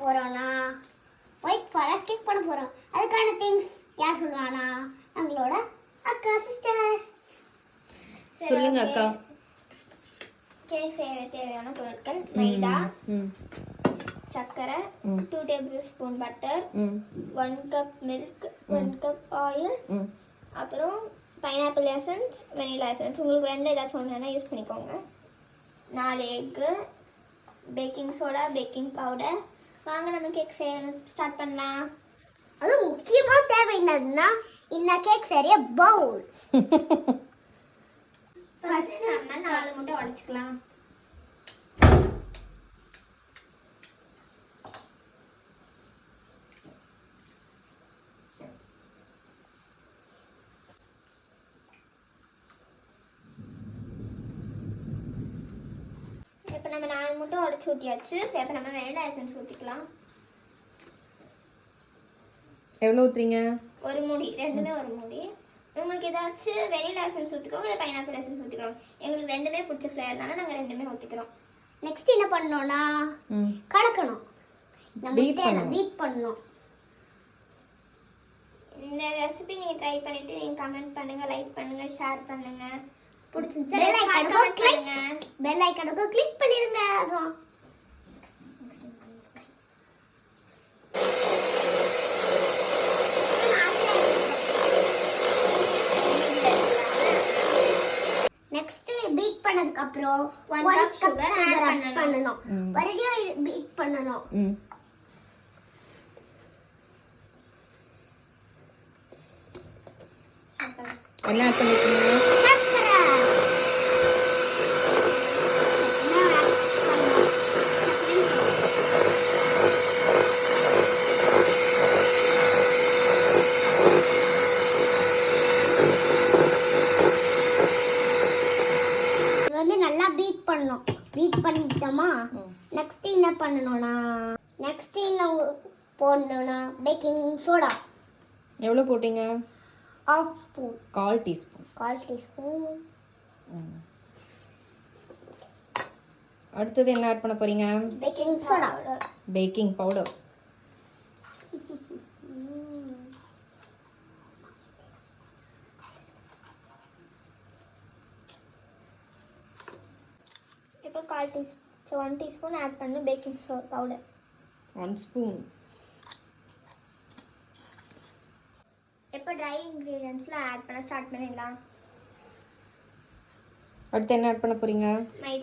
போகிறோன்னா white forest cake பண்ண போகிறோம். அதுக்கான திங்ஸ் யார் சொல்லுவானா? நம்மளோட அக்கா சிஸ்டர். சொல்லுங்க அக்கா. கேக் செய்ய தேவையான பொருட்கள்: மைதா, சர்க்கரை, 2 tablespoon butter, 1 cup milk, 1 cup oil, அப்புறம் பைனாப்பிள் எசன்ஸ், வெனிலா எசன்ஸ். உங்களுக்கு ரெண்டு ஏதாச்சும் ஒன்றுனா யூஸ் பண்ணிக்கோங்க. 4 egg, baking soda, baking powder. வாங்க நம்ம கேக் செய்ய ஸ்டார்ட் பண்ணலாம். அதுவும் முக்கியமாக தேவை என்னதுன்னா இந்த கேக் செய்ய பவுல். ஃபர்ஸ்ட் நம்ம 4 முட்டை உடைச்சுக்கலாம். இப்போ நம்ம 4 முட்டை உடைச்சு ஊற்றியாச்சு. இப்போ நம்ம வெனிலா எசன்ஸ் ஊற்றிக்கலாம். எவ்வளோ ஊற்றுறீங்க? ஒரு மூடி, ரெண்டுமே ஒரு மூடி. உங்களுக்கு ஏதாச்சும் வெனிலா எசன்ஸ் ஊற்றிக்கோங்க, இல்லை பைனாப்பிள் எசன்ஸ் ஊற்றிக்கிறோம். எங்களுக்கு ரெண்டுமே பிடிச்ச ஃப்ளேவர்னால நாங்கள் ரெண்டுமே ஊற்றிக்கிறோம். நெக்ஸ்ட் என்ன பண்ணணும்னா கலக்கணும். பீட் பண்ணணும். இந்த ரெசிபி நீங்கள் ட்ரை பண்ணிவிட்டு நீங்கள் கமெண்ட் பண்ணுங்கள், லைக் பண்ணுங்கள், ஷேர் பண்ணுங்கள். பிடிச்சிருந்துச்சு பெல் ஐகானுக்கு கிளிக் பண்ணிருங்க. அதுவும் நெக்ஸ்ட் பீட் பண்ணதுக்கு அப்புறம் 1 கப் சுகர் ஆட் பண்ணணும். மறுபடியும் பீட் பண்ணணும். என்ன ஆட் பண்ணிருக்கீங்க? நல்லா பீட் பண்ணணும். பீட் பண்ணிட்டோமா? நெக்ஸ்ட் என்ன பண்ணணும்னா போடணும்னா பேக்கிங் சோடா. எவ்வளோ போட்டீங்க? 1/2 ஸ்பூன். 1/4 டீஸ்பூன். 1/4 டீஸ்பூன். அடுத்தது என்ன ஆட் பண்ண போறீங்க? Baking soda. Baking powder. இப்போ 1 டீஸ்பூன் ஆட் பண்ணு பேக்கிங் பவுடர். 1 ஸ்பூன். இப்போ ட்ரை இன்க்ரீடியன்ட்ஸ்லாம் ஆட் பண்ண ஸ்டார்ட் பண்ணிடலாம். அடுத்து என்ன ஆட் பண்ண போறீங்க? மைதா